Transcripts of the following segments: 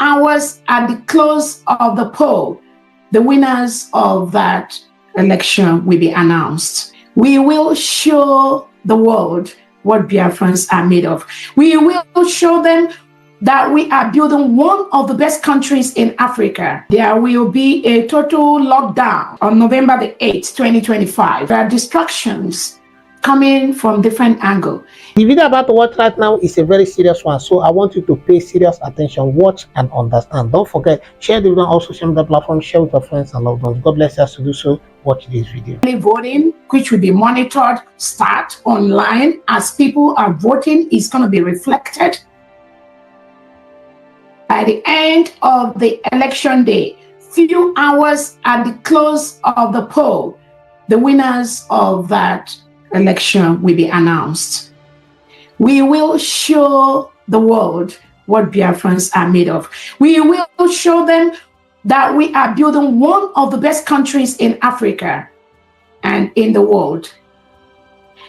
hours at the close of the poll, the winners of that election will be announced. We will show the world what Biafrans are made of. We will show them that we are building one of the best countries in Africa. There will be a total lockdown on November the 8th, 2025. There are distractions coming from different angles. The video about to watch right now is a very serious one, so I want you to pay serious attention, watch and understand. Don't forget, share the video on all social media platforms, share with your friends and loved ones. God bless us to do so. Watch this video. Voting, which will be monitored, start online as people are voting, is going to be reflected. By the end of the election day, few hours at the close of the poll, the winners of that election will be announced. We will show the world what Biafrans are made of. We will show them that we are building one of the best countries in Africa and in the world.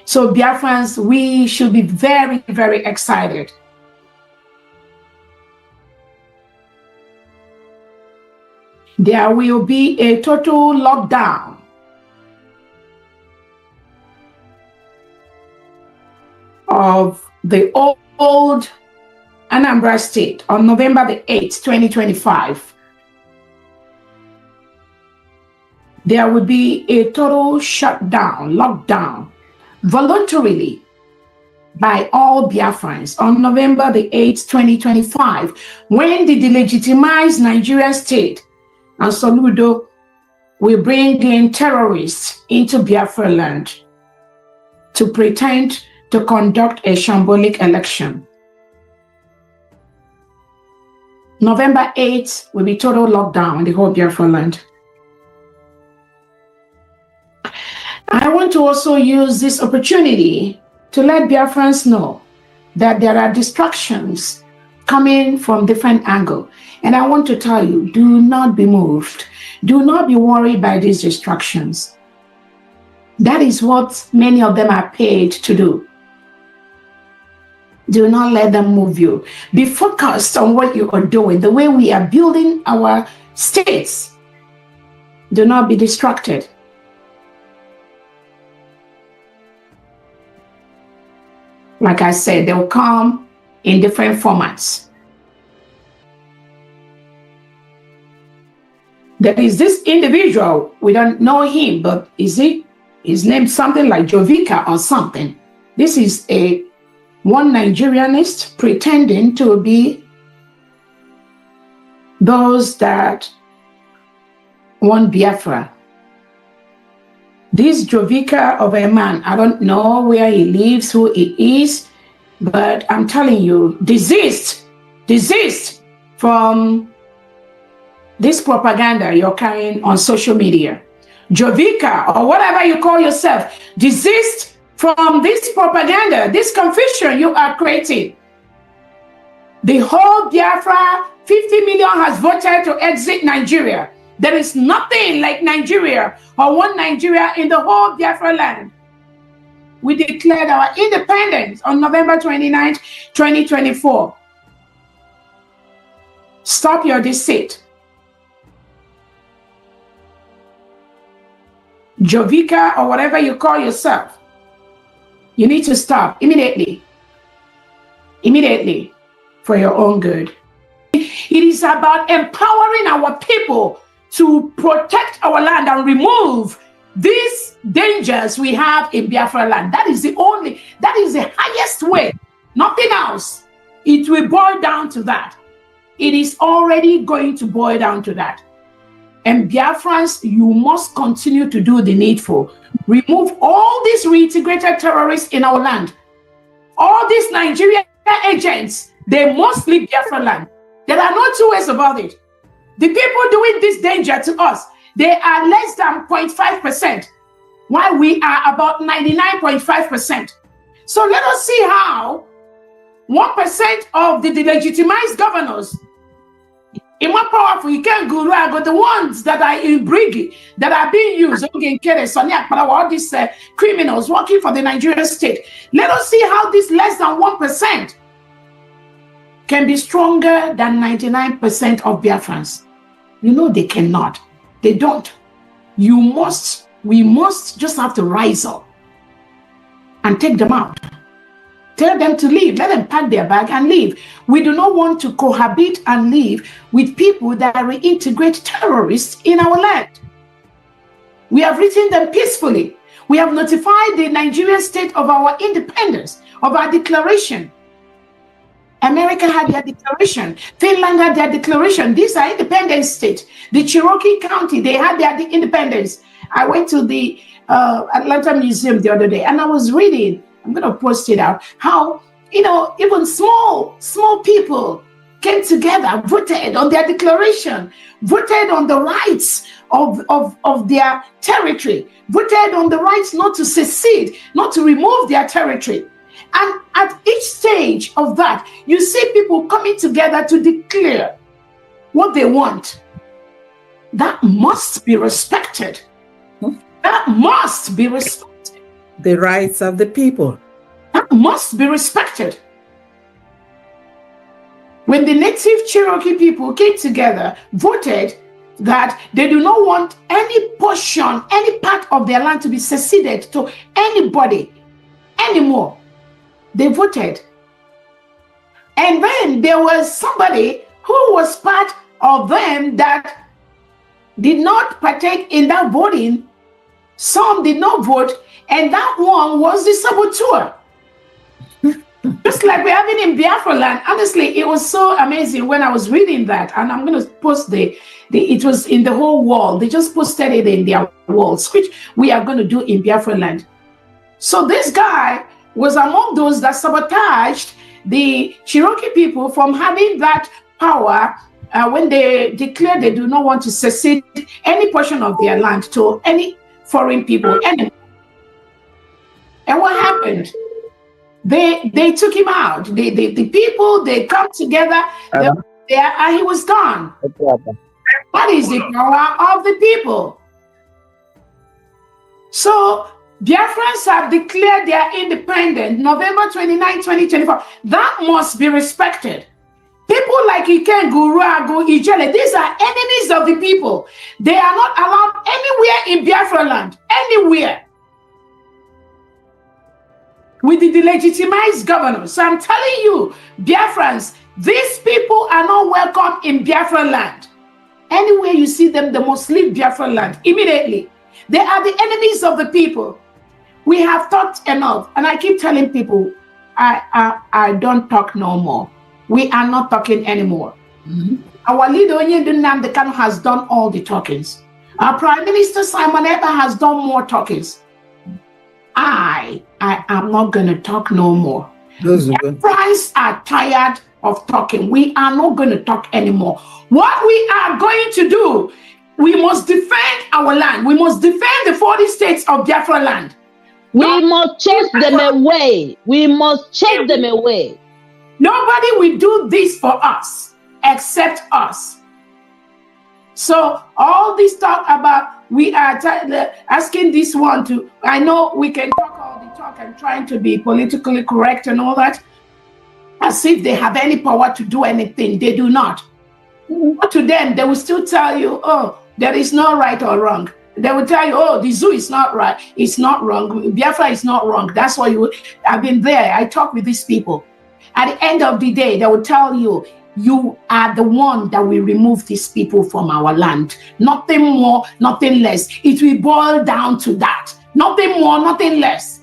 So Biafrans, we should be very, very excited. There will be a total lockdown of the old Anambra State on November the 8th, 2025. There will be a total shutdown, lockdown, voluntarily by all Biafrans on November the 8th, 2025, when the delegitimized Nigerian state and Soludo will bring in terrorists into Biafra land to pretend to conduct a shambolic election. November 8th will be total lockdown in the whole Biafra land. I want to also use this opportunity to let Biafrans know that there are distractions coming from different angles. And I want to tell you, do not be moved. Do not be worried by these distractions. That is what many of them are paid to do. Do not let them move you. Be focused on what you are doing, the way we are building our states. Do not be distracted. Like I said, they will come in different formats. There is this individual, we don't know him, but is he? His name something like Jovica or something. This is one Nigerianist pretending to be those that want Biafra. This Jovica of a man, I don't know where he lives, who he is, but I'm telling you, desist from this propaganda you're carrying on social media. Jovica, or whatever you call yourself, desist from this propaganda, this confusion you are creating. The whole Biafra, 50 million has voted to exit Nigeria. There is nothing like Nigeria or one Nigeria in the whole Biafra land. We declared our independence on November 29th, 2024. Stop your deceit. Jovica, or whatever you call yourself, you need to stop immediately. Immediately, for your own good. It is about empowering our people to protect our land and remove these dangers we have in Biafra land. That is the highest way, nothing else. It will boil down to that. It is already going to boil down to that. And Biafrans, you must continue to do the needful. Remove all these reintegrated terrorists in our land. All these Nigerian agents, they must leave Biafra land. There are no two ways about it. The people doing this danger to us, they are less than 0.5%, while we are about 99.5%. So let us see how 1% of the delegitimized governors, in more powerful, you can't go wrong, but the ones that are in Brigi, that are being used, all these criminals working for the Nigerian state. Let us see how this less than 1% can be stronger than 99% of Biafrans. You know they cannot. They don't. We must just have to rise up and take them out. Tell them to leave. Let them pack their bag and leave. We do not want to cohabit and live with people that reintegrate terrorists in our land. We have written them peacefully. We have notified the Nigerian state of our independence, of our declaration. America had their declaration. Finland had their declaration. These are independent states. The Cherokee County, they had their independence. I went to the Atlanta Museum the other day and I was reading, I'm going to post it out, how, even small people came together, voted on their declaration, voted on the rights of their territory, voted on the rights not to secede, not to remove their territory. And at each stage of that, you see people coming together to declare what they want. That must be respected. That must be respected. The rights of the people. That must be respected. When the native Cherokee people came together, voted that they do not want any portion, any part of their land to be seceded to anybody anymore. They voted. And then there was somebody who was part of them that did not partake in that voting. Some did not vote, and that one was the saboteur. Just like we're having in Biafra land. Honestly, it was so amazing when I was reading that, and I'm going to post it was in the whole wall. They just posted it in their walls, which we are going to do in Biafra land. So this guy was among those that sabotaged the Cherokee people from having that power when they declared they do not want to secede any portion of their land to any foreign people anymore. And what happened? They took him out. The people, they come together, and he was gone. What is the power of the people? So Biafrans have declared their independence November 29, 2024. That must be respected. People like Iken, Guru, Ijele, these are enemies of the people. They are not allowed anywhere in Biafra land, anywhere, with the delegitimized governors. So I'm telling you, Biafrans, these people are not welcome in Biafra land. Anywhere you see them, they must leave Biafra land immediately. They are the enemies of the people. We have talked enough, and I keep telling people, I don't talk no more. We are not talking anymore. Our leader, Nnamdi Kanu, has done all the talkings. Our Prime Minister, Simon Ekpa, has done more talkings. I am not going to talk no more. Biafrans are tired of talking. We are not going to talk anymore. What we are going to do, we must defend our land. We must defend the 40 states of Biafra land. We must chase them away. We must chase them away. Nobody will do this for us except us. So all this talk about we are asking this one to, I know we can talk all the talk and trying to be politically correct and all that, as if they have any power to do anything. They do not. But to them, they will still tell you, oh, there is no right or wrong. They will tell you, oh, the zoo is not right. It's not wrong. Biafra is not wrong. That's why I've been there. I talk with these people. At the end of the day, they will tell you, you are the one that will remove these people from our land. Nothing more, nothing less. It will boil down to that. Nothing more, nothing less.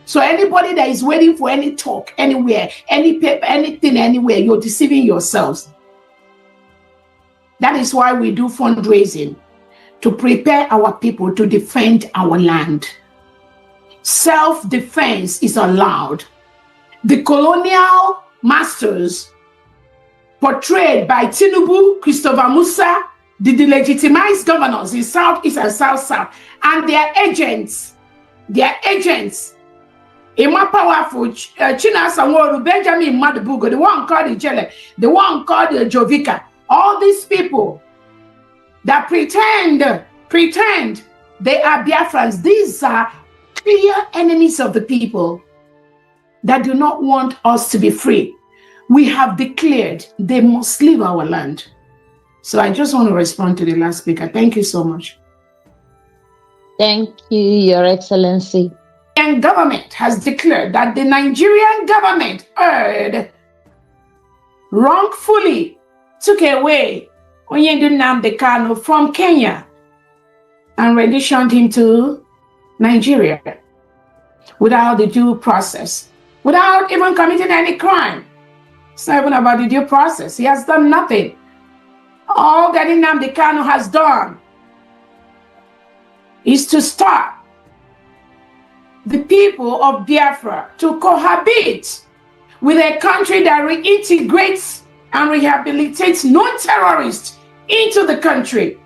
So anybody that is waiting for any talk anywhere, any paper, anything anywhere, you're deceiving yourselves. That is why we do fundraising, to prepare our people to defend our land. Self-defense is allowed. The colonial masters portrayed by Tinubu, Christopher Musa, the delegitimized governors in Southeast and South, and their agents, a more powerful China Sanworu, Benjamin Madubugo, the one called Ijele, the one called Jovika, all these people that pretend they are Biafrans. These are clear enemies of the people that do not want us to be free. we have declared they must leave our land. So I just want to respond to the last speaker. Thank you so much. Thank you, Your Excellency. And government has declared that the Nigerian government wrongfully took away Onyendu Nnamdi Kanu from Kenya and renditioned him to Nigeria without the due process, without even committing any crime. It's not even about the due process. He has done nothing. All that Nnamdi Kanu has done is to stop the people of Biafra to cohabit with a country that reintegrates and rehabilitates non-terrorists into the country,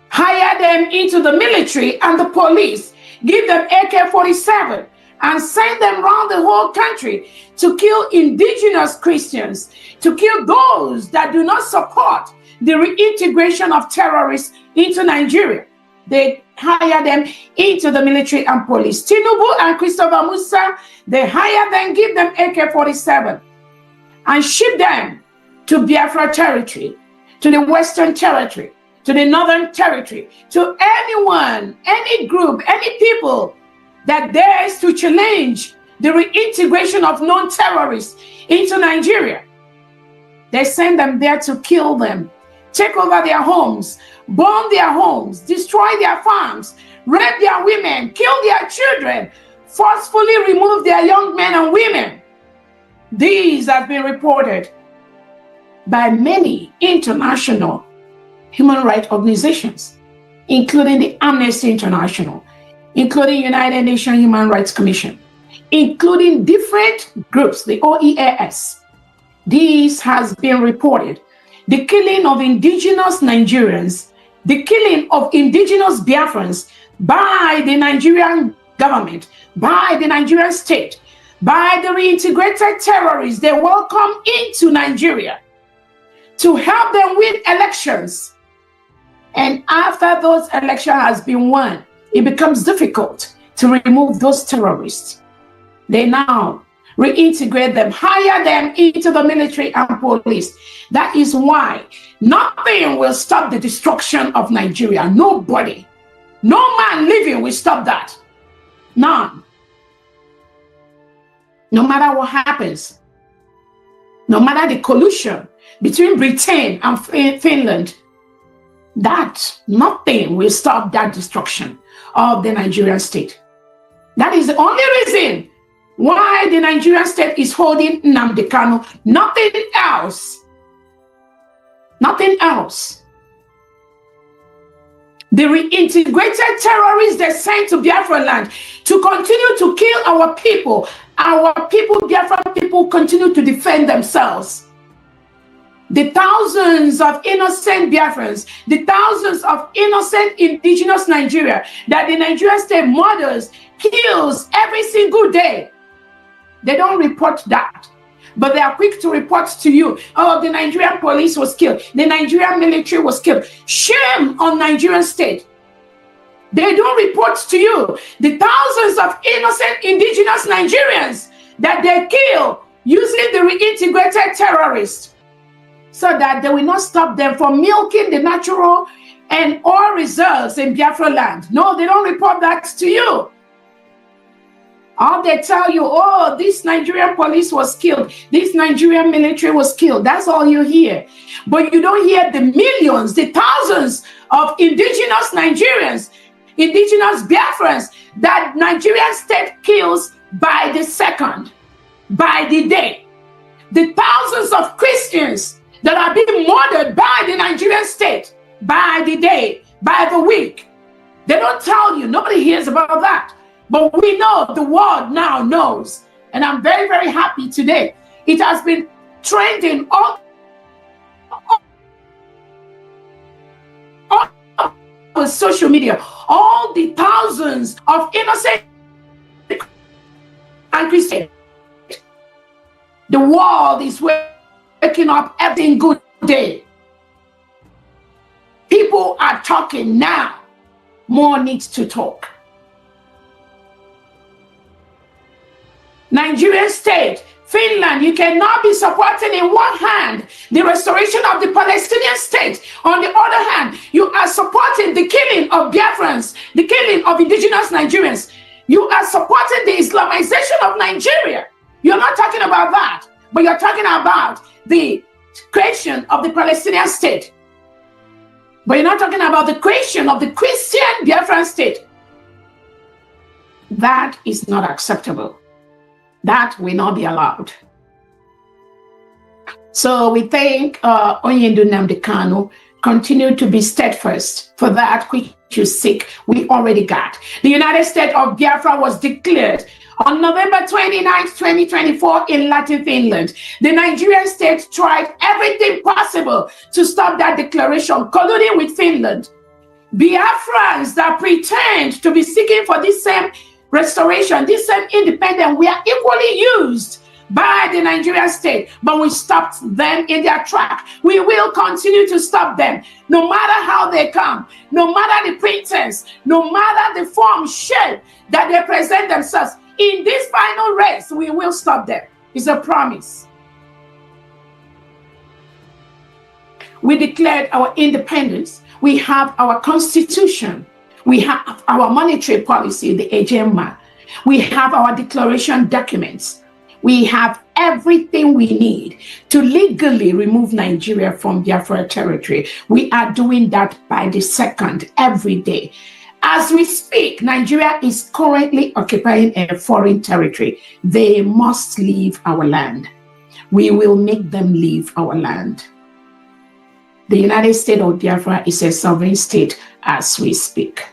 hire them into the military and the police, give them AK-47 and send them around the whole country to kill indigenous Christians, to kill those that do not support the reintegration of terrorists into Nigeria. They hire them into the military and police. Tinubu and Christopher Musa, they hire them, give them AK-47 and ship them to Biafra territory, to the Western territory, to the Northern territory, to anyone, any group, any people that dares to challenge the reintegration of non-terrorists into Nigeria. They send them there to kill them, take over their homes, burn their homes, destroy their farms, rape their women, kill their children, forcefully remove their young men and women. These have been reported by many international human rights organizations, including the Amnesty International, including United Nations Human Rights Commission, including different groups, the OEAS. This has been reported. The killing of indigenous Nigerians, the killing of indigenous Biafrans by the Nigerian government, by the Nigerian state, by the reintegrated terrorists they welcome into Nigeria to help them win elections. And after those elections has been won, it becomes difficult to remove those terrorists. They now reintegrate them, hire them into the military and police. That is why nothing will stop the destruction of Nigeria. Nobody, no man living will stop that. None. No matter what happens, no matter the collusion between Britain and Finland, that nothing will stop that destruction of the Nigerian state. That is the only reason why the Nigerian state is holding Nnamdi Kanu. Nothing else. Nothing else. The reintegrated terrorists they sent to Biafra land to continue to kill our people. Our people, Biafra people, continue to defend themselves. The thousands of innocent Biafrans, the thousands of innocent indigenous Nigeria that the Nigerian state murders, kills every single day. They don't report that, but they are quick to report to you, oh, the Nigerian police was killed, the Nigerian military was killed. Shame on Nigerian state. They don't report to you the thousands of innocent indigenous Nigerians that they kill using the reintegrated terrorists, so that they will not stop them from milking the natural and oil reserves in Biafra land. No, they don't report that to you. All they tell you, oh, this Nigerian police was killed, this Nigerian military was killed. That's all you hear. But you don't hear the millions, the thousands of indigenous Nigerians, indigenous Biafrans that Nigerian state kills by the second, by the day. The thousands of Christians that are being murdered by the Nigerian state by the day, by the week. They don't tell you. Nobody hears about that. But we know, the world now knows. And I'm very, very happy today. It has been trending all over social media. All the thousands of innocent and Christians. The world is waking up every good day. People are talking now. More needs to talk. Nigerian state Finland, you cannot be supporting in one hand the restoration of the Palestinian state. On the other hand, you are supporting the killing of Biafrans, the killing of indigenous Nigerians. You are supporting the Islamization of Nigeria. You're not talking about that, but you're talking about the creation of the Palestinian state. But you're not talking about the creation of the Christian Biafran state. That is not acceptable. That will not be allowed. So we thank Onyendu Nnamdi Kanu. Continue to be steadfast for that which you seek. We already got. The United States of Biafra was declared on November 29, 2024 in Latin Finland. The Nigerian state tried everything possible to stop that declaration, colluding with Finland. Biafrans that pretend to be seeking for this same restoration, this same independence, we are equally used by the Nigerian state, but we stopped them in their track. We will continue to stop them, no matter how they come, no matter the pretense, no matter the form, shape that they present themselves. In this final race, we will stop them. It's a promise. We declared our independence. We have our constitution. We have our monetary policy, the HMA. We have our declaration documents. We have everything we need to legally remove Nigeria from Biafra territory. We are doing that by the second, every day. As we speak, Nigeria is currently occupying a foreign territory. They must leave our land. We will make them leave our land. The United States of Biafra is a sovereign state as we speak.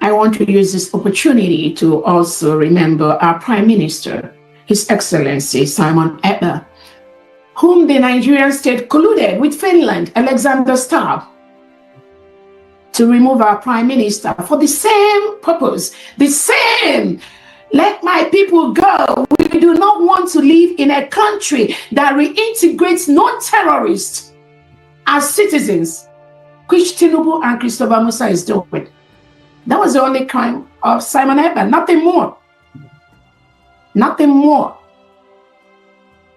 I want to use this opportunity to also remember our Prime Minister, His Excellency Simon Ekpa, whom the Nigerian state colluded with Finland, Alexander Stubb, to remove our Prime Minister for the same purpose, the same. Let my people go. We do not want to live in a country that reintegrates non-terrorists as citizens, which Tinubu and Christopher Musa is doing. That was the only crime of Simon Ekpa, nothing more. Nothing more.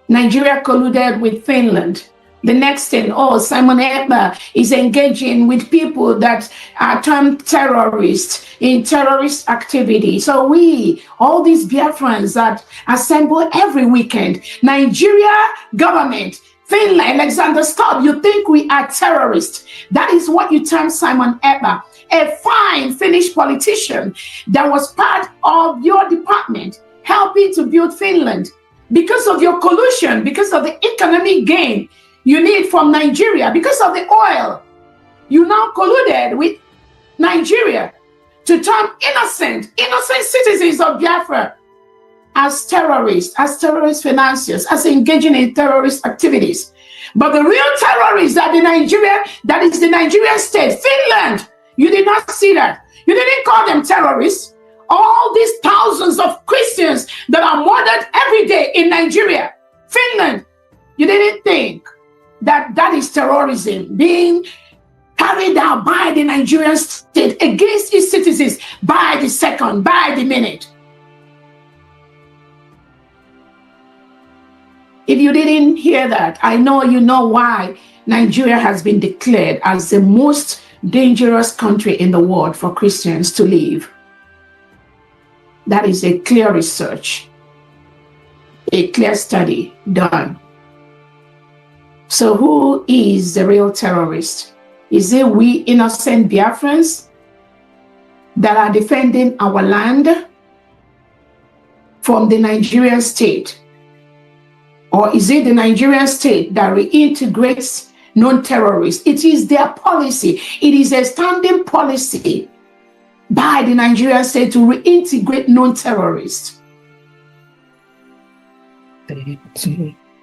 Nigeria colluded with Finland. The next thing, Simon Ekpa is engaging with people that are termed terrorists in terrorist activity. So all these Biafrans that assemble every weekend, Nigeria government, Finland, Alexander Stubb, you think we are terrorists. That is what you term Simon Ekpa, a fine Finnish politician that was part of your department, helping to build Finland. Because of your collusion, because of the economic gain you need from Nigeria, because of the oil, you now colluded with Nigeria to term innocent citizens of Biafra as terrorist financiers, as engaging in terrorist activities. But the real terrorists that is the Nigerian state, Finland, you did not see that. You didn't call them terrorists. All these thousands of Christians that are murdered every day in Nigeria, Finland, you didn't think that is terrorism being carried out by the Nigerian state against its citizens by the second, by the minute. If you didn't hear that, I know you know why Nigeria has been declared as the most dangerous country in the world for Christians to live. That is a clear research, a clear study done. So who is the real terrorist? Is it we innocent Biafrans that are defending our land from the Nigerian state? Or is it the Nigerian state that reintegrates non-terrorists? It is their policy. It is a standing policy by the Nigerian state to reintegrate non-terrorists.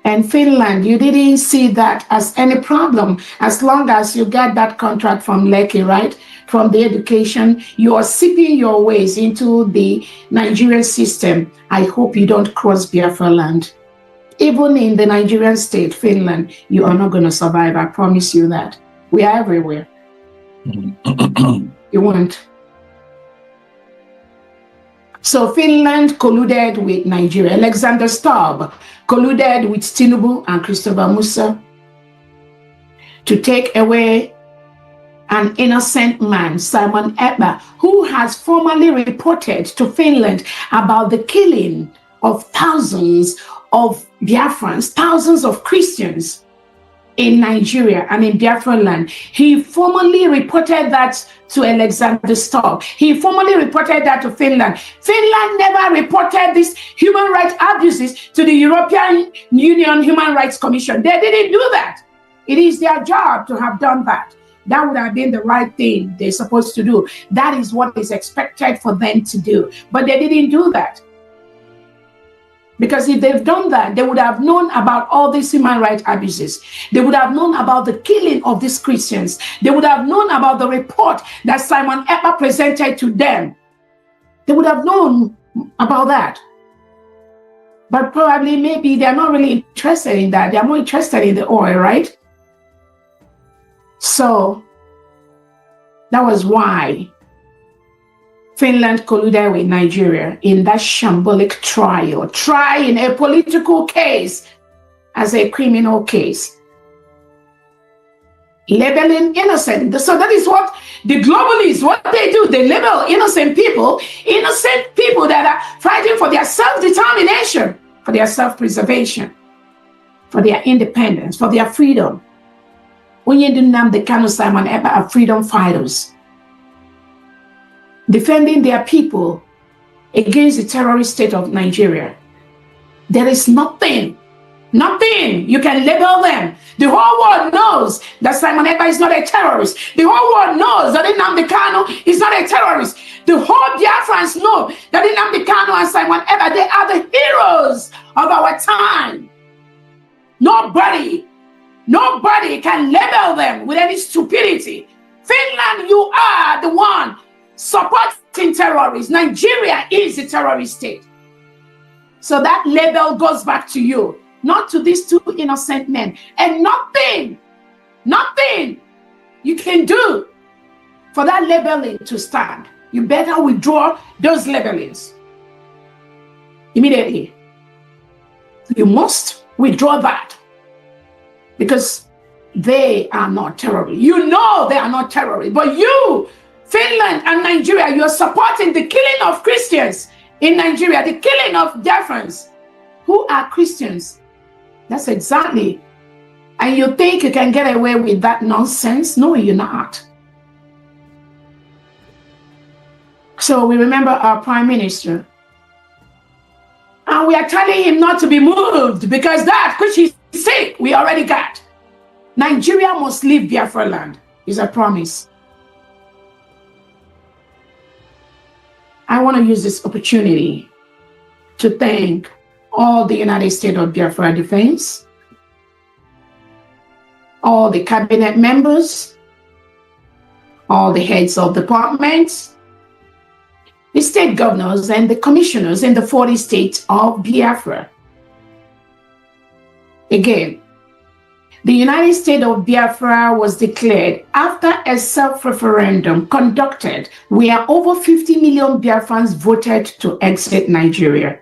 And Finland, you didn't see that as any problem as long as you get that contract from Lekki, right? From the education, you are sipping your ways into the Nigerian system. I hope you don't cross Biafra land. Even in the Nigerian state, Finland, you are not going to survive. I promise you that. We are everywhere. You won't. So Finland colluded with Nigeria. Alexander Stubb colluded with Tinubu and Christopher Musa to take away an innocent man, Simon Ekpa, who has formally reported to Finland about the killing of thousands of Biafrans, thousands of Christians in Nigeria and in Biafra land. He formally reported that to Alexander Stubb. He formally reported that to Finland. Finland never reported these human rights abuses to the European Union Human Rights Commission. They didn't do that. It is their job to have done that. That would have been the right thing they're supposed to do. That is what is expected for them to do. But they didn't do that. Because if they've done that, they would have known about all these human rights abuses. They would have known about the killing of these Christians. They would have known about the report that Simon Ekpa presented to them. They would have known about that. But probably, maybe they're not really interested in that. They're more interested in the oil, right? So that was why Finland colluded with Nigeria in that shambolic trial, trying a political case as a criminal case, labeling innocent. So that is what the globalists, what they do. They label innocent people that are fighting for their self-determination, for their self-preservation, for their independence, for their freedom. When you do the kind of Simon Ekpa are freedom fighters, defending their people against the terrorist state of Nigeria. There is nothing you can label them. The whole world knows that Simon Ekpa is not a terrorist. The whole world knows that Nnamdi Kanu is not a terrorist. The whole Biafrans know that Nnamdi Kanu and Simon Ekpa, they are the heroes of our time. Nobody can label them with any stupidity. Finland, you are the one supporting terrorists. Nigeria is a terrorist state. So that label goes back to you, not to these two innocent men. And nothing you can do for that labeling to stand. You better withdraw those labelings immediately. You must withdraw that. Because they are not terrorists. You know they are not terrorists. But you, Finland and Nigeria, you are supporting the killing of Christians in Nigeria, the killing of Biafrans who are Christians. That's exactly. And you think you can get away with that nonsense? No, you're not. So we remember our Prime Minister. And we are telling him not to be moved because that which he's sick, we already got. Nigeria must leave Biafra land, is a promise. I want to use this opportunity to thank all the United States of Biafra Defense, all the cabinet members, all the heads of departments, the state governors and the commissioners in the 40 states of Biafra. Again, the United States of Biafra was declared after a self-referendum conducted where over 50 million Biafrans voted to exit Nigeria.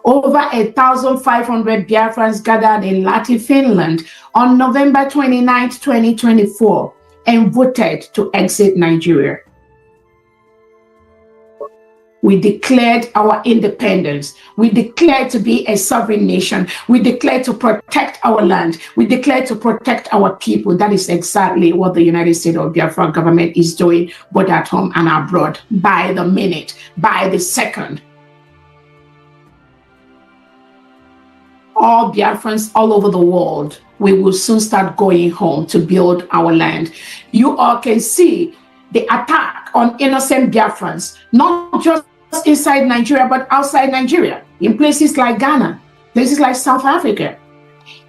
Over 1,500 Biafrans gathered in Lati, Finland on November 29, 2024 and voted to exit Nigeria. We declared our independence. We declared to be a sovereign nation. We declared to protect our land. We declared to protect our people. That is exactly what the United States of Biafra government is doing, both at home and abroad, by the minute, by the second. All Biafrans all over the world, we will soon start going home to build our land. You all can see the attack on innocent Biafrans, not just inside Nigeria, but outside Nigeria, in places like Ghana, places like South Africa,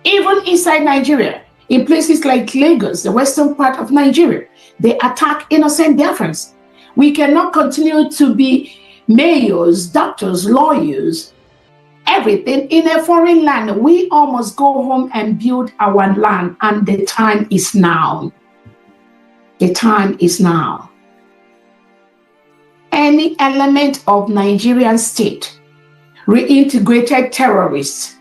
even inside Nigeria, in places like Lagos, the western part of Nigeria, they attack innocent Biafrans. We cannot continue to be mayors, doctors, lawyers, everything in a foreign land. We all must go home and build our land, and the time is now. The time is now. any element of Nigerian state, reintegrated terrorists,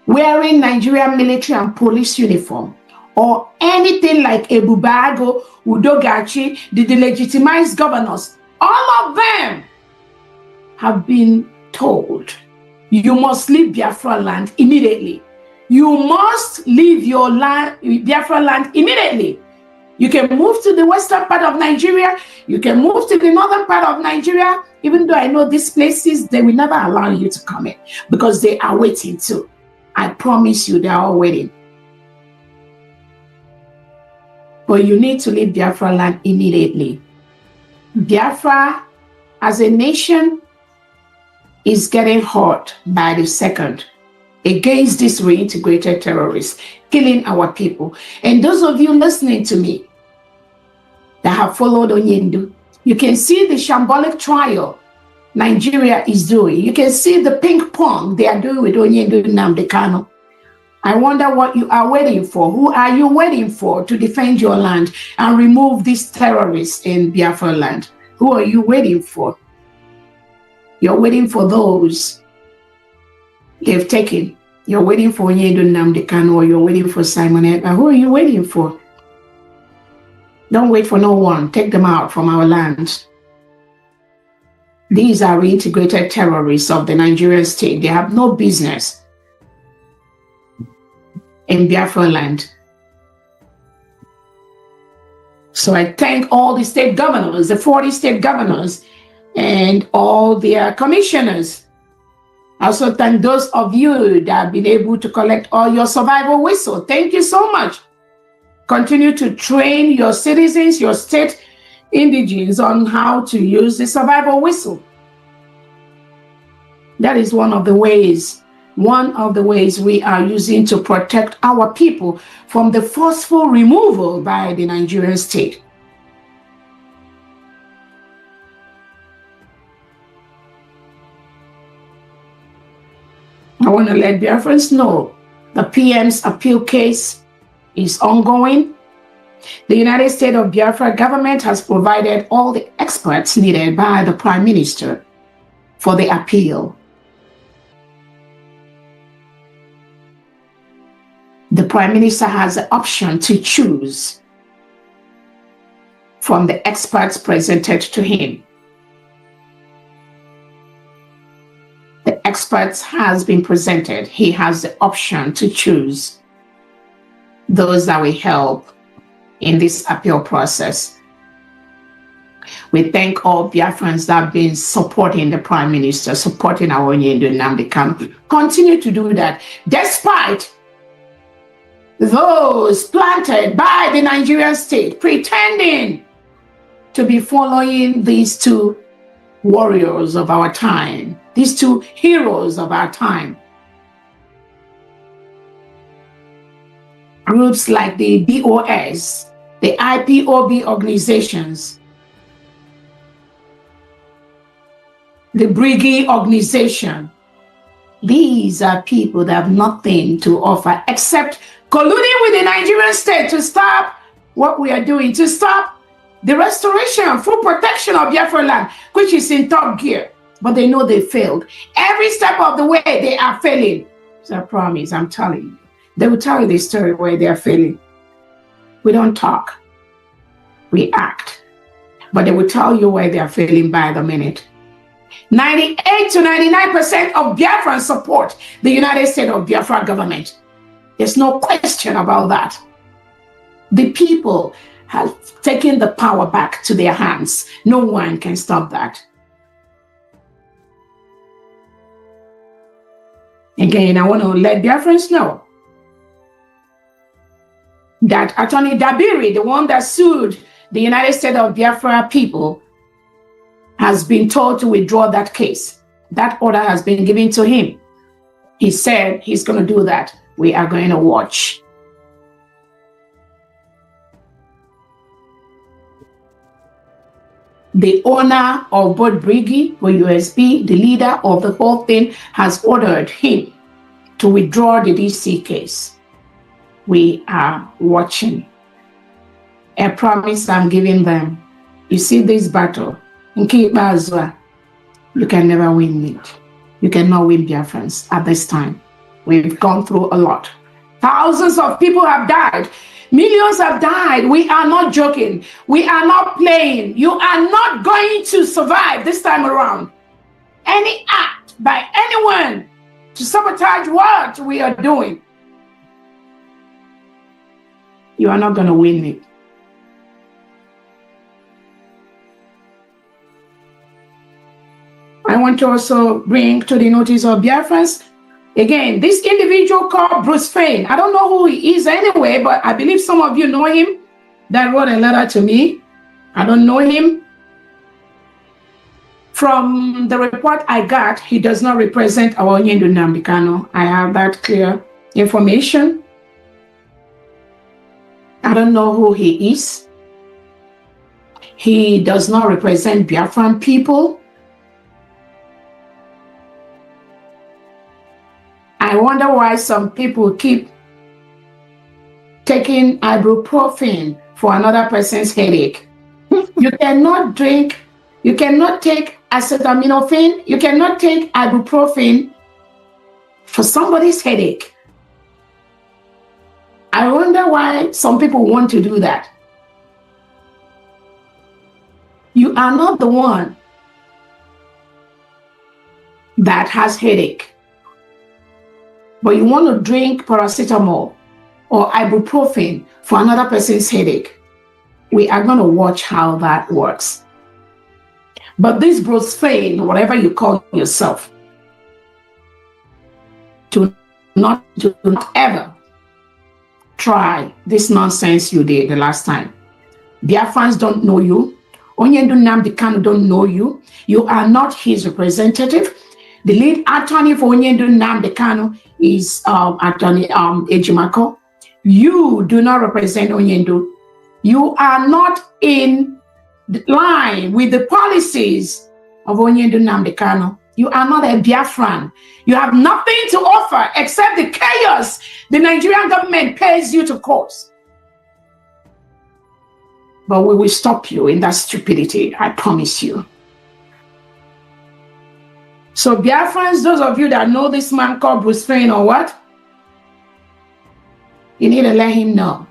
wearing Nigerian military and police uniform, or anything like Abubakar, Udogachi, the delegitimized governors, all of them have been told, you must leave Biafra land immediately. You must leave your land, Biafra land immediately. You can move to the western part of Nigeria. You can move to the northern part of Nigeria. Even though I know these places, they will never allow you to come in because they are waiting too. I promise you, they are all waiting. But you need to leave Biafra land immediately. Biafra, as a nation, is getting hurt by the second against these reintegrated terrorists, killing our people. And those of you listening to me that have followed Onyendu, you can see the shambolic trial Nigeria is doing. You can see the ping pong they are doing with Onyendu Nnamdi Kanu. I wonder what you are waiting for. Who are you waiting for to defend your land and remove these terrorists in Biafra land? Who are you waiting for? You're waiting for those they've taken. You're waiting for Onyendu Nnamdi Kanu, or you're waiting for Simon Ekpa. Who are you waiting for? Don't wait for no one. Take them out from our land. These are reintegrated terrorists of the Nigerian state. They have no business in Biafra land. So I thank all the state governors, the 40 state governors, and all their commissioners. I also thank those of you that have been able to collect all your survival whistle. Thank you so much. Continue to train your citizens, your state indigenes on how to use the survival whistle. That is one of the ways we are using to protect our people from the forceful removal by the Nigerian state. I want to let Biafrans know the PM's appeal case is ongoing. The United States of Biafra government has provided all the experts needed by the Prime Minister for the appeal. The Prime Minister has the option to choose from the experts presented to him. The experts has been presented. He has the option to choose those that will help in this appeal process. We thank all Biafrans that have been supporting the Prime Minister, supporting our Onyendu Nnamdi Kanu. Continue to do that, despite those planted by the Nigerian state pretending to be following these two warriors of our time, these two heroes of our time. Groups like the BOS, the IPOB organizations, the Brigade organization. These are people that have nothing to offer except colluding with the Nigerian state to stop what we are doing, to stop the restoration, full protection of Biafra land, which is in top gear. But they know they failed. Every step of the way, they are failing. So I promise, I'm telling you. They will tell you the story where they are failing. We don't talk. We act. But they will tell you where they are failing by the minute. 98 to 99% of Biafrans support the United States of Biafra government. There's no question about that. The people have taken the power back to their hands. No one can stop that. Again, I want to let Biafrans know that Attorney Dabiri, the one that sued the United States of Biafra people, has been told to withdraw that case. That order has been given to him. He said he's going to do that. We are going to watch. The owner of both Briggy or USB, the leader of the whole thing, has ordered him to withdraw the DC case. We are watching. A promise I'm giving them. You see this battle, Nke ikpeazụ a, you can never win it. You cannot win Biafrans at this time. We've gone through a lot. Thousands of people have died. Millions have died. We are not joking. We are not playing. You are not going to survive this time around. Any act by anyone to sabotage what we are doing, you are not going to win it. I want to also bring to the notice of Biafrans, again, this individual called Bruce Fain. I don't know who he is anyway, but I believe some of you know him. That wrote a letter to me. I don't know him. From the report I got, he does not represent our Onyendu Nnamdi Kanu. I have that clear information. I don't know who he is. He does not represent Biafran people. I wonder why some people keep taking ibuprofen for another person's headache. You cannot take acetaminophen, you cannot take ibuprofen for somebody's headache. I wonder why some people want to do that. You are not the one that has headache, but you want to drink paracetamol or ibuprofen for another person's headache. We are going to watch how that works. But this Bruce Fain, whatever you call yourself, do not ever try this nonsense you did the last time. Biafrans don't know you. Onyendu Nnamdi Kanu don't know you. You are not his representative. The lead attorney for Onyendu Nnamdi Kanu is Attorney Ejimako. You do not represent Onyendu. You are not in line with the policies of Onyendu Nnamdi Kanu. You are not a Biafran. You have nothing to offer except the chaos the Nigerian government pays you to cause. But we will stop you in that stupidity, I promise you. So Biafrans, those of you that know this man called Bruce Fain or what, you need to let him know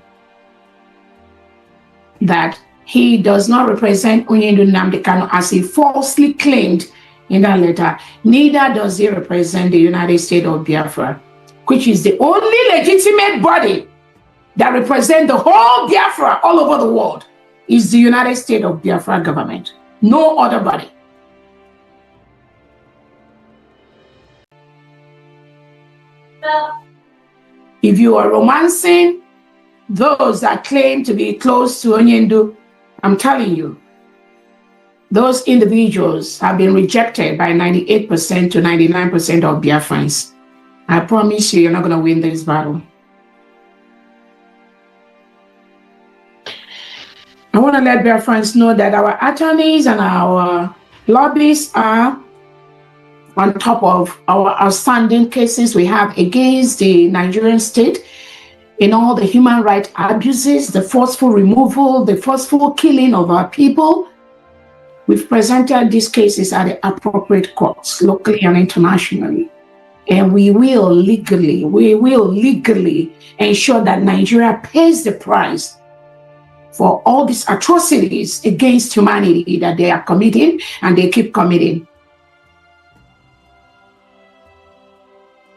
that he does not represent Onyendu Nnamdi Kanu as he falsely claimed in that letter. Neither does he represent the United States of Biafra, which is the only legitimate body that represents the whole Biafra all over the world, is the United States of Biafra government. No other body. If you are romancing those that claim to be close to Onyendu, I'm telling you, those individuals have been rejected by 98% to 99% of Biafrans. I promise you, you're not going to win this battle. I want to let Biafrans know that our attorneys and our lobbyists are on top of our outstanding cases we have against the Nigerian state in all the human rights abuses, the forceful removal, the forceful killing of our people. We've presented these cases at the appropriate courts, locally and internationally. And we will legally ensure that Nigeria pays the price for all these atrocities against humanity that they are committing and they keep committing.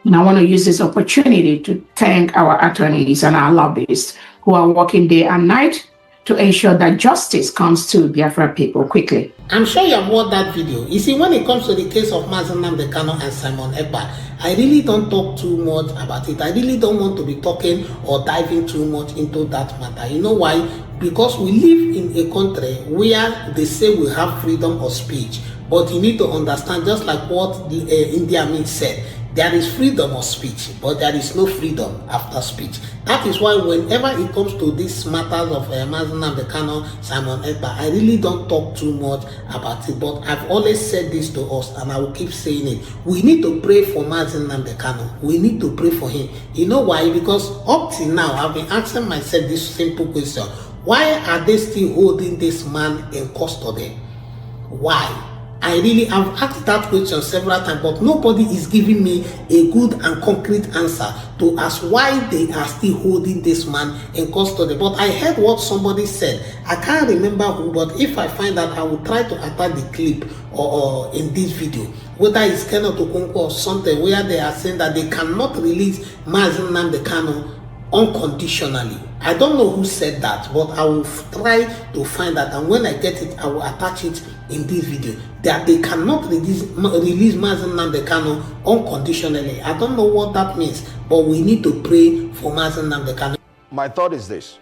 And I want to use this opportunity to thank our attorneys and our lobbyists who are working day and night to ensure that justice comes to Biafra people quickly. I'm sure you have watched that video. You see, when it comes to the case of Nnamdi Kanu and Simon Ekpa, I really don't talk too much about it. I really don't want to be talking or diving too much into that matter. You know why? Because we live in a country where they say we have freedom of speech. But you need to understand, just like what the India Amit said, there is freedom of speech, but there is no freedom after speech. That is why whenever it comes to these matters of Nnamdi Kanu, Simon Ekpa, I really don't talk too much about it. But I've always said this to us, and I will keep saying it. We need to pray for Nnamdi Kanu. We need to pray for him. You know why? Because up till now, I've been asking myself this simple question. Why are they still holding this man in custody? Why? I really have asked that question several times, but nobody is giving me a good and concrete answer to ask why they are still holding this man in custody. But I heard what somebody said. I can't remember who, but if I find out, I will try to attach the clip or in this video, whether it's Kenneth Okonkwo or something, where they are saying that they cannot release Mazi Nnamdi Kanu unconditionally. I don't know who said that, but I will try to find that, and when I get it, I will attach it in this video, that they cannot release Mazi Nnamdi Kanu unconditionally. I don't know what that means, but we need to pray for Mazi Nnamdi Kanu. My thought is this: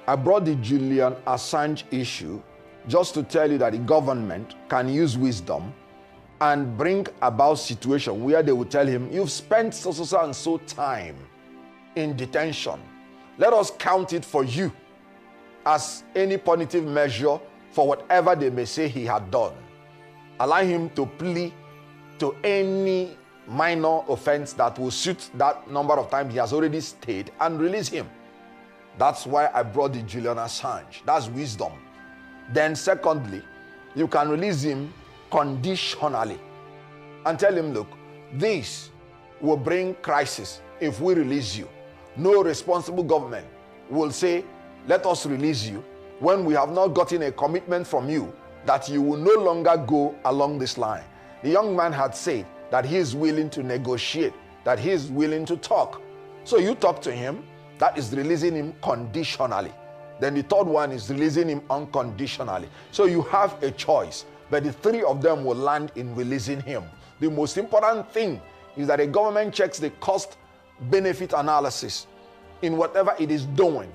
I brought the Julian Assange issue just to tell you that the government can use wisdom and bring about situation where they will tell him, you've spent so and so time in detention. Let us count it for you as any punitive measure for whatever they may say he had done. Allow him to plea to any minor offense that will suit that number of times he has already stayed, and release him. That's why I brought the Julian Assange. That's wisdom. Then secondly, you can release him conditionally and tell him, look, this will bring crisis if we release you. No responsible government will say, let us release you, when we have not gotten a commitment from you that you will no longer go along this line. The young man had said that he is willing to negotiate, that he is willing to talk. So you talk to him, that is releasing him conditionally. Then the third one is releasing him unconditionally. So you have a choice, but the three of them will land in releasing him. The most important thing is that a government checks the cost-benefit analysis in whatever it is doing.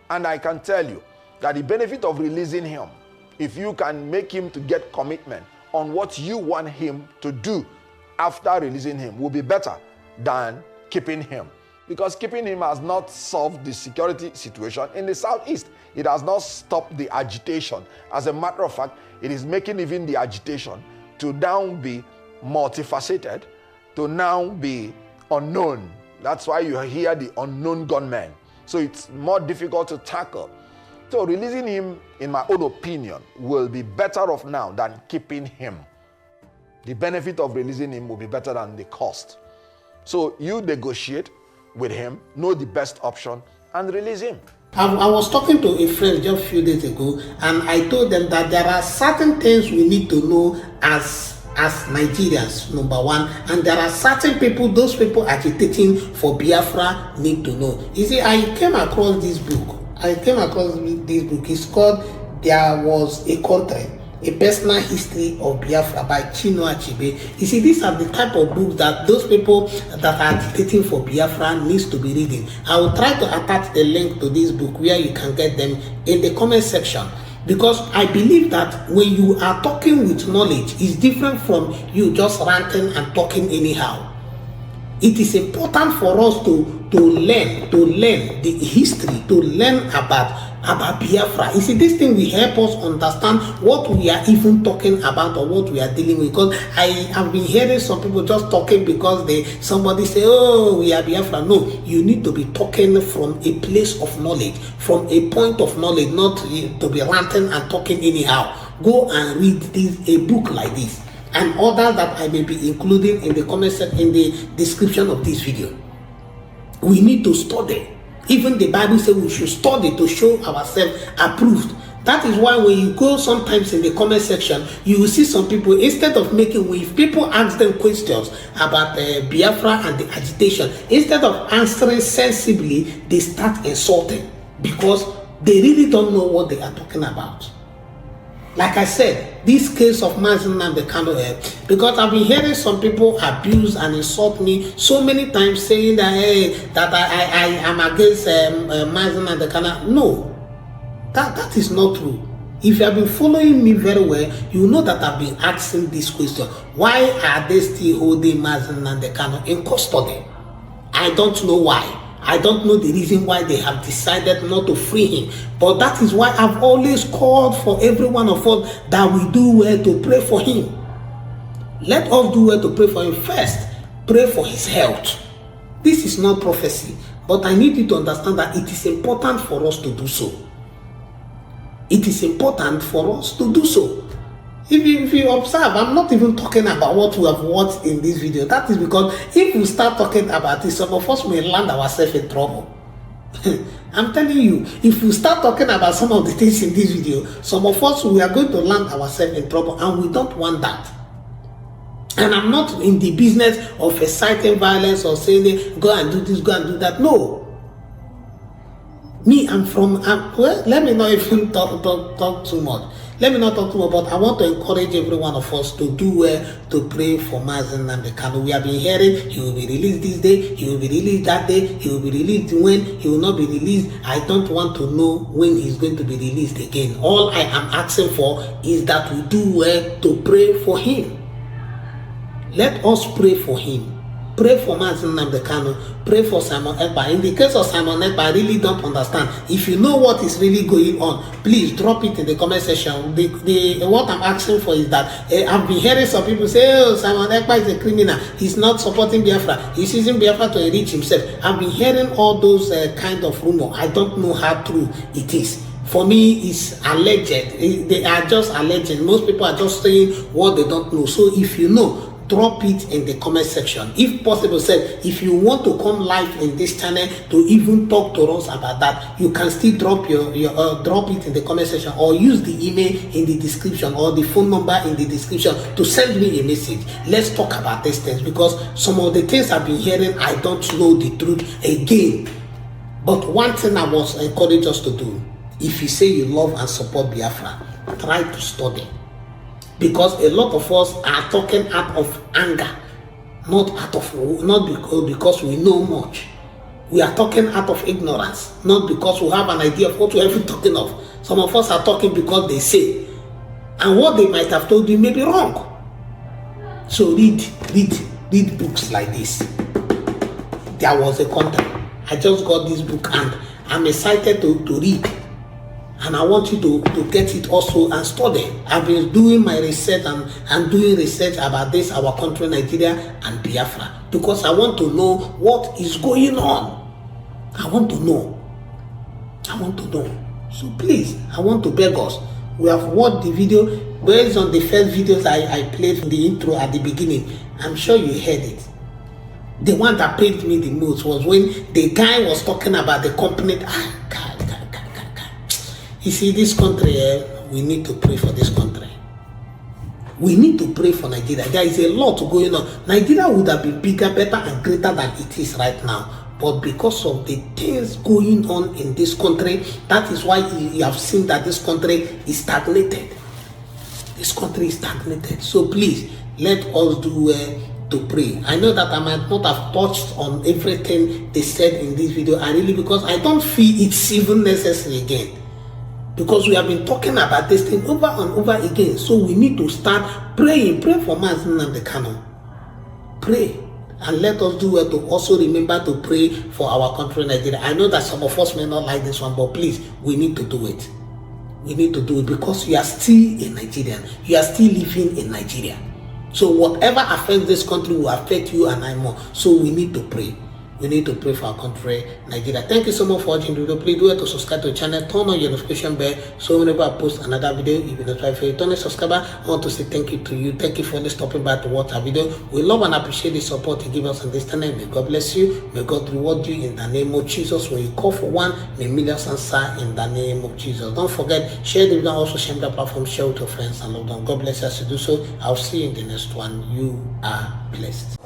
And I can tell you that the benefit of releasing him, if you can make him to get commitment on what you want him to do after releasing him, will be better than keeping him. Because keeping him has not solved the security situation in the southeast. It has not stopped the agitation. As a matter of fact, it is making even the agitation to now be multifaceted, to now be unknown. That's why you hear the unknown gunmen. So it's more difficult to tackle. So releasing him, in my own opinion, will be better off now than keeping him. The benefit of releasing him will be better than the cost. So you negotiate with him, know the best option, and release him. I was talking to a friend just a few days ago, and I told them that there are certain things we need to know as Nigerians, number one, and there are certain people, those people agitating for Biafra need to know. You see, I came across this book. It's called There Was a Country, A Personal History of Biafra by Chinua Achebe. You see, these are the type of books that those people that are agitating for Biafra needs to be reading. I will try to attach the link to this book where you can get them in the comment section. Because I believe that when you are talking with knowledge, it's different from you just ranting and talking anyhow. It is important for us to learn the history, to learn about Biafra. You see, this thing will help us understand what we are even talking about or what we are dealing with. Because I have been hearing some people just talking because somebody say, oh, we are Biafra. No, you need to be talking from a place of knowledge, from a point of knowledge, not to be ranting and talking anyhow. Go and read a book like this and others that I may be including in the comment section, in the description of this video. We need to study. Even the Bible says we should study to show ourselves approved. That is why when you go sometimes in the comment section, you will see some people, instead of if people ask them questions about Biafra and the agitation, instead of answering sensibly, they start insulting because they really don't know what they are talking about. Like I said, this case of Mazi Nnamdi Kanu, because I've been hearing some people abuse and insult me so many times, saying that that I am against Mazi Nnamdi Kanu. No, that is not true. If you have been following me very well, you know that I've been asking this question: why are they still holding Mazi Nnamdi Kanu in custody? I don't know why. I don't know the reason why they have decided not to free him. But that is why I've always called for every one of us that we do well to pray for him. Let us do well to pray for him first. Pray for his health. This is not prophecy, but I need you to understand that it is important for us to do so. It is important for us to do so. If you observe, I'm not even talking about what we have watched in this video. That is because if we start talking about it, some of us may land ourselves in trouble. I'm telling you, if we start talking about some of the things in this video, some of us, we are going to land ourselves in trouble, and we don't want that. And I'm not in the business of inciting violence or saying, go and do this, go and do that. No. Me, well, let me not even talk too much. Let me not talk too much, but I want to encourage every one of us to do well, to pray for Mazen Nnamdi. We have been hearing he will be released this day, he will be released that day, he will be released when, he will not be released. I don't want to know when he's going to be released again. All I am asking for is that we do well to pray for him. Let us pray for him. Pray for Mazen Nnamdi, pray for Simon Ekpa. In the case of Simon Ekpa, I really don't understand. If you know what is really going on, please drop it in the comment section. What I'm asking for is that I've been hearing some people say, oh, Simon Ekpa is a criminal. He's not supporting Biafra. He's using Biafra to enrich himself. I've been hearing all those kind of rumors. I don't know how true it is. For me, it's alleged. They are just alleging. Most people are just saying what they don't know. So if you know, drop it in the comment section. If possible, if you want to come live in this channel to even talk to us about that, you can still drop drop it in the comment section, or use the email in the description or the phone number in the description to send me a message. Let's talk about these things, because some of the things I've been hearing, I don't know the truth again. But one thing I was encouraged us to do, if you say you love and support Biafra, try to study. Because a lot of us are talking out of anger, not because we know much. We are talking out of ignorance, not because we have an idea of what we are even talking of. Some of us are talking because they say, and what they might have told you may be wrong. So read books like this. There was a country. I just got this book and I'm excited to read. And I want you to get it also and study. I've been doing my research and doing research about this, our country, Nigeria and Biafra, because I want to know what is going on. I want to know. So please, I want to beg us. We have watched the video based on the first videos I played in the intro at the beginning. I'm sure you heard it. The one that pained me the most was when the guy was talking about the company. You see, this country, we need to pray for this country. We need to pray for Nigeria. There is a lot going on. Nigeria would have been bigger, better, and greater than it is right now. But because of the things going on in this country, that is why you have seen that this country is stagnated. This country is stagnated. So please, let us do to pray. I know that I might not have touched on everything they said in this video. Because I don't feel it's even necessary again. Because we have been talking about this thing over and over again. So we need to start praying. Pray for Mazen Nnamdi. Pray. And let us do it to also remember to pray for our country, Nigeria. I know that some of us may not like this one, but please, we need to do it. We need to do it because you are still a Nigerian. You are still living in Nigeria. So whatever affects this country will affect you and I more. So we need to pray. We need to pray for our country, Nigeria. Thank you so much for watching the video. Please do it to subscribe to the channel. Turn on your notification bell so whenever I post another video, you'll be notified. If you turn a subscriber, I want to say thank you to you. Thank you for stopping by to watch our video. We love and appreciate the support you give us on this channel. May God bless you. May God reward you in the name of Jesus. When you call for one, may millions answer in the name of Jesus. Don't forget, share the video, also share the platform, share with your friends and love them. God bless us to do so. I'll see you in the next one. You are blessed.